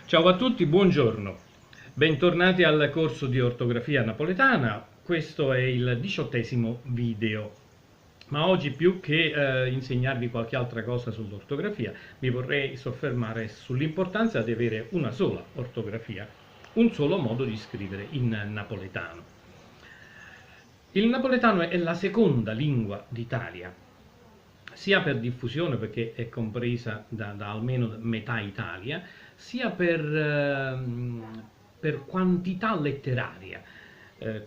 Ciao a tutti, buongiorno. Bentornati al corso di ortografia napoletana. Questo è il 18° video. Ma oggi più che insegnarvi qualche altra cosa sull'ortografia, mi vorrei soffermare sull'importanza di avere una sola ortografia, un solo modo di scrivere in napoletano. Il napoletano è la seconda lingua d'Italia, sia per diffusione perché è compresa da almeno metà Italia, sia per quantità letteraria,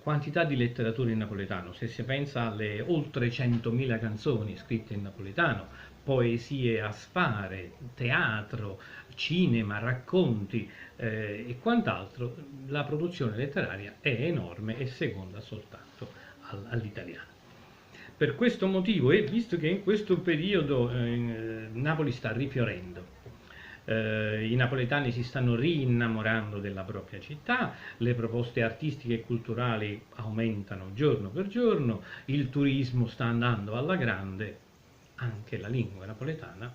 quantità di letteratura in napoletano. Se si pensa alle oltre 100.000 canzoni scritte in napoletano, poesie a sfare, teatro, cinema, racconti e quant'altro, la produzione letteraria è enorme e seconda soltanto all'italiano. Per questo motivo, e visto che in questo periodo Napoli sta rifiorendo, i napoletani si stanno rinnamorando della propria città, le proposte artistiche e culturali aumentano giorno per giorno, il turismo sta andando alla grande, anche la lingua napoletana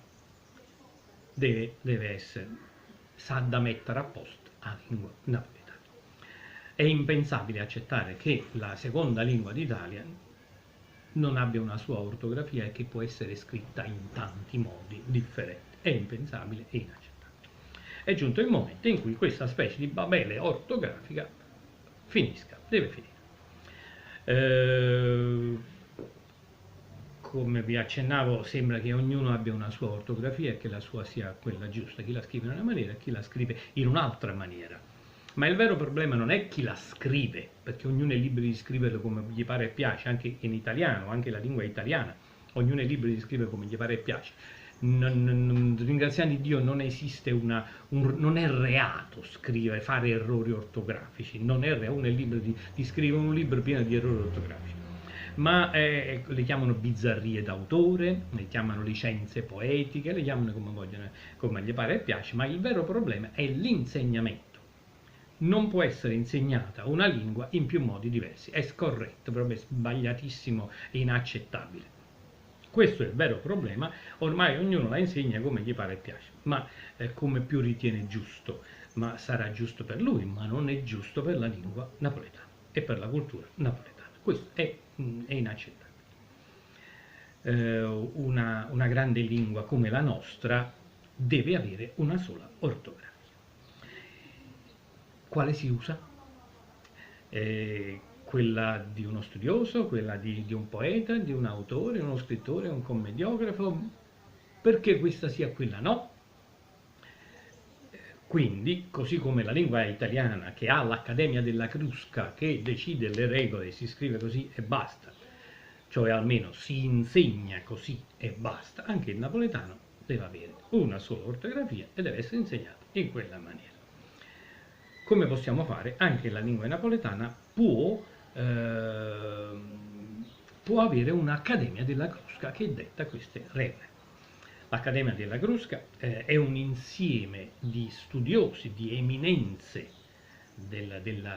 deve essere, sa da mettere a posto la lingua napoletana. È impensabile accettare che la seconda lingua d'Italia non abbia una sua ortografia e che può essere scritta in tanti modi differenti. È impensabile e inaccettabile. È giunto il momento in cui questa specie di babele ortografica finisca, deve finire. Come vi accennavo, sembra che ognuno abbia una sua ortografia e che la sua sia quella giusta, chi la scrive in una maniera e chi la scrive in un'altra maniera. Ma il vero problema non è chi la scrive, perché ognuno è libero di scriverlo come gli pare e piace, anche in italiano, anche la lingua italiana, ognuno è libero di scrivere come gli pare e piace. Ringraziando Dio non esiste non è reato scrivere, fare errori ortografici, non è reato, uno è libero di scrivere un libro pieno di errori ortografici. Ma le chiamano bizzarrie d'autore, le chiamano licenze poetiche, le chiamano come vogliono, come gli pare e piace, ma il vero problema è l'insegnamento. Non può essere insegnata una lingua in più modi diversi, è scorretto, proprio sbagliatissimo e inaccettabile. Questo è il vero problema, ormai ognuno la insegna come gli pare e piace, ma come più ritiene giusto, ma sarà giusto per lui, ma non è giusto per la lingua napoletana e per la cultura napoletana. Questo è inaccettabile. Una grande lingua come la nostra deve avere una sola ortografia. Quale si usa? Quella di uno studioso, quella di un poeta, di un autore, uno scrittore, un commediografo, perché questa sia quella no? Quindi, così come la lingua italiana che ha l'Accademia della Crusca che decide le regole, si scrive così e basta, cioè almeno si insegna così e basta, anche il napoletano deve avere una sola ortografia e deve essere insegnato in quella maniera. Come possiamo fare? Anche la lingua napoletana può avere un'Accademia della Crusca che detta queste regole. L'Accademia della Crusca è un insieme di studiosi, di eminenze della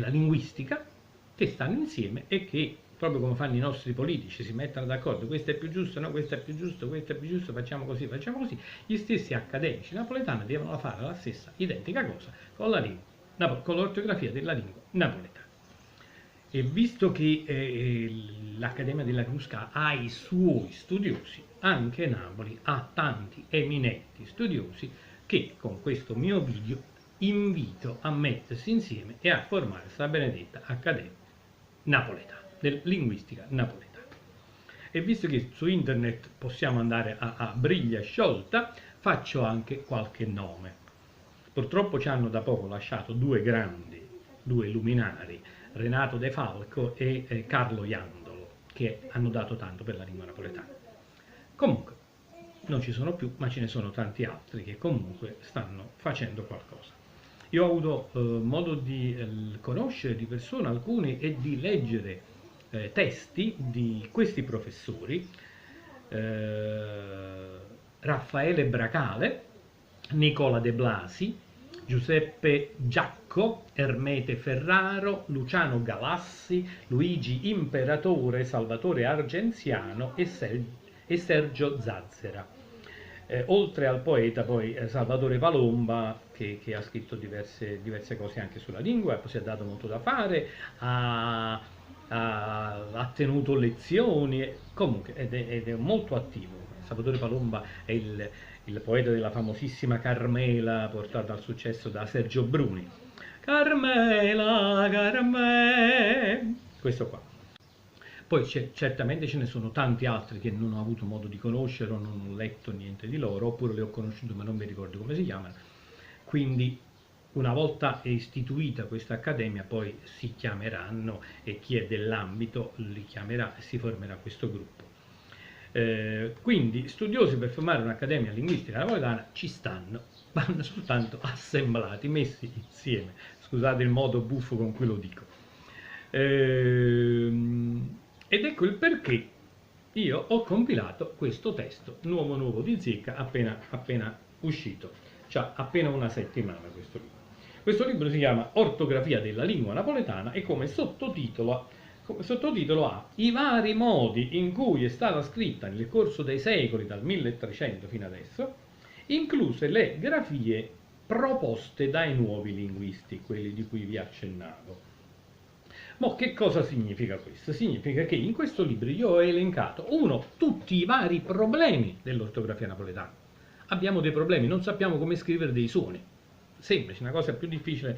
linguistica che stanno insieme e che, proprio come fanno i nostri politici, si mettono d'accordo, questo è più giusto, no, questo è più giusto, questo è più giusto, facciamo così, gli stessi accademici napoletani devono fare la stessa identica cosa con con l'ortografia della lingua napoletana. E visto che l'Accademia della Crusca ha i suoi studiosi, anche Napoli ha tanti eminenti studiosi che con questo mio video invito a mettersi insieme e a formare questa benedetta Accademia napoletana, linguistica napoletana. E visto che su internet possiamo andare a briglia sciolta, faccio anche qualche nome. Purtroppo ci hanno da poco lasciato due luminari, Renato De Falco e Carlo Iandolo, che hanno dato tanto per la lingua napoletana. Comunque, non ci sono più, ma ce ne sono tanti altri che comunque stanno facendo qualcosa. Io ho avuto modo di conoscere di persona alcuni e di leggere testi di questi professori, Raffaele Bracale, Nicola De Blasi, Giuseppe Giacco, Ermete Ferraro, Luciano Galassi, Luigi Imperatore, Salvatore Argenziano e Sergio Zazzera. oltre al poeta poi Salvatore Palomba, che ha scritto diverse cose anche sulla lingua, si è dato molto da fare, ha tenuto lezioni, comunque ed è molto attivo. Salvatore Palomba è il poeta della famosissima Carmela, portata al successo da Sergio Bruni. Carmela, Carmela, questo qua. Poi certamente ce ne sono tanti altri che non ho avuto modo di conoscere o non ho letto niente di loro, oppure li ho conosciuti ma non mi ricordo come si chiamano. Quindi una volta istituita questa accademia poi si chiameranno e chi è dell'ambito li chiamerà e si formerà questo gruppo. Quindi studiosi per formare un'accademia linguistica napoletana ci stanno, vanno soltanto assemblati, messi insieme. Scusate il modo buffo con cui lo dico. Ed ecco il perché io ho compilato questo testo nuovo di Zecca appena uscito, cioè appena una settimana questo libro. Questo libro si chiama Ortografia della lingua napoletana e come sottotitolo ha i vari modi in cui è stata scritta nel corso dei secoli, dal 1300 fino adesso, incluse le grafie proposte dai nuovi linguisti, quelli di cui vi accennavo. Ma che cosa significa questo? Significa che in questo libro io ho elencato, tutti i vari problemi dell'ortografia napoletana. Abbiamo dei problemi, non sappiamo come scrivere dei suoni. Semplice, una cosa più difficile,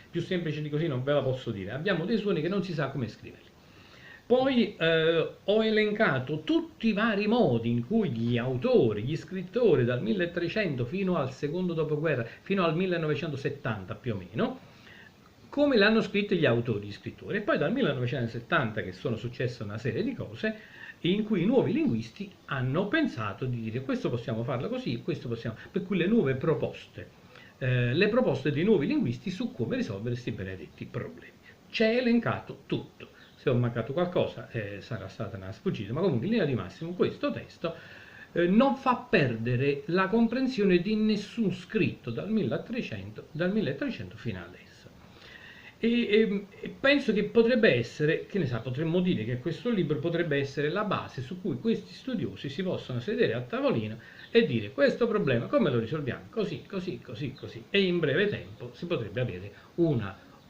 più semplice di così non ve la posso dire. Abbiamo dei suoni che non si sa come scriverli. Poi ho elencato tutti i vari modi in cui gli autori, gli scrittori dal 1300 fino al secondo dopoguerra, fino al 1970 più o meno, come l'hanno scritto gli autori, gli scrittori. E poi dal 1970 che sono successe una serie di cose in cui i nuovi linguisti hanno pensato di dire questo possiamo farlo così, questo possiamo, per cui le nuove proposte, le proposte dei nuovi linguisti su come risolvere questi benedetti problemi. C'è elencato tutto. Se ho mancato qualcosa sarà stata una sfuggita, ma comunque in linea di massimo questo testo non fa perdere la comprensione di nessun scritto dal 1300 fino adesso. E penso che potrebbe essere, che ne sa, potremmo dire che questo libro potrebbe essere la base su cui questi studiosi si possono sedere a tavolino e dire questo problema come lo risolviamo? Così, così, così, così. E in breve tempo si potrebbe avere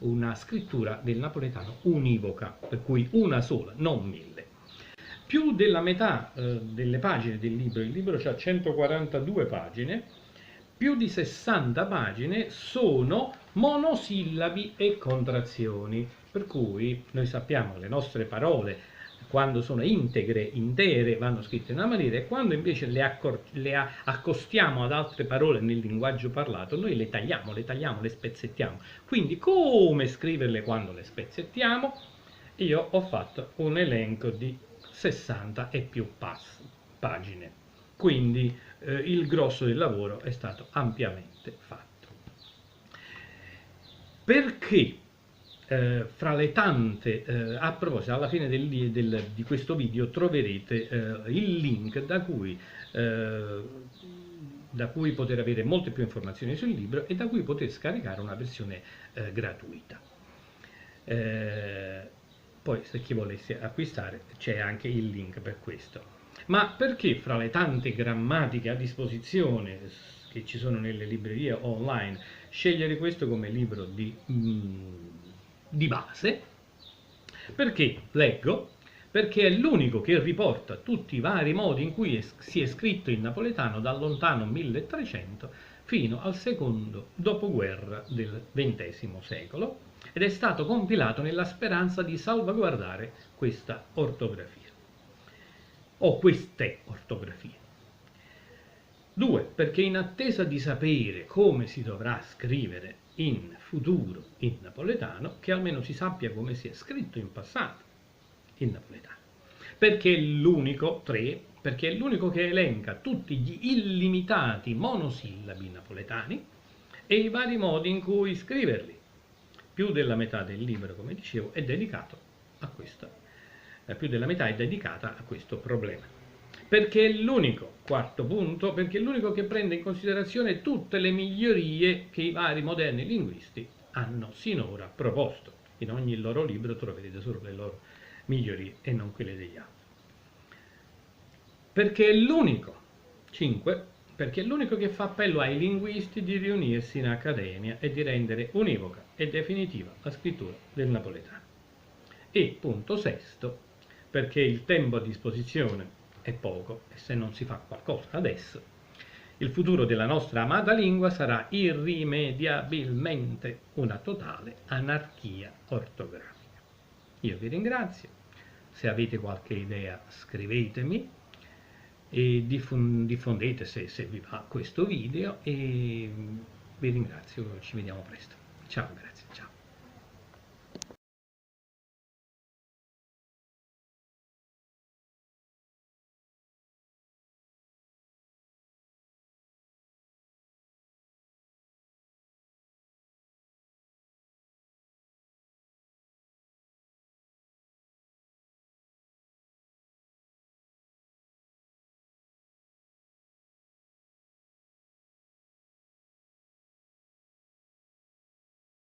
una scrittura del napoletano univoca, per cui una sola, non 1000. Più della metà delle pagine del libro, il libro ha 142 pagine, più di 60 pagine sono monosillabi e contrazioni, per cui noi sappiamo che le nostre parole quando sono intere vanno scritte in una maniera e quando invece le accostiamo ad altre parole nel linguaggio parlato noi le tagliamo, le spezzettiamo. Quindi come scriverle quando le spezzettiamo? Io ho fatto un elenco di 60 e più pagine. Quindi il grosso del lavoro è stato ampiamente fatto. Perché fra le tante, a proposito, alla fine di questo video troverete il link da cui poter avere molte più informazioni sul libro e da cui poter scaricare una versione gratuita. Poi se chi volesse acquistare c'è anche il link per questo. Ma perché fra le tante grammatiche a disposizione che ci sono nelle librerie online scegliere questo come libro di base? Perché leggo? Perché è l'unico che riporta tutti i vari modi in cui si è scritto in napoletano dal lontano 1300 fino al secondo dopoguerra del XX secolo ed è stato compilato nella speranza di salvaguardare questa ortografia o queste ortografie. 2. Perché in attesa di sapere come si dovrà scrivere in futuro in napoletano, che almeno si sappia come si è scritto in passato in napoletano. Perché è l'unico, 3, perché è l'unico che elenca tutti gli illimitati monosillabi napoletani e i vari modi in cui scriverli. Più della metà del libro, come dicevo, è dedicato a questo. Più della metà è dedicata a questo problema. Perché è l'unico, quarto punto, perché è l'unico che prende in considerazione tutte le migliorie che i vari moderni linguisti hanno sinora proposto. In ogni loro libro troverete solo le loro migliorie e non quelle degli altri. Perché è l'unico 5. Perché è l'unico che fa appello ai linguisti di riunirsi in accademia e di rendere univoca e definitiva la scrittura del napoletano. E punto sesto, perché il tempo a disposizione è poco e se non si fa qualcosa adesso, il futuro della nostra amata lingua sarà irrimediabilmente una totale anarchia ortografica. Io vi ringrazio, se avete qualche idea scrivetemi e diffondete se vi va questo video e vi ringrazio, ci vediamo presto. Ciao, grazie, ciao.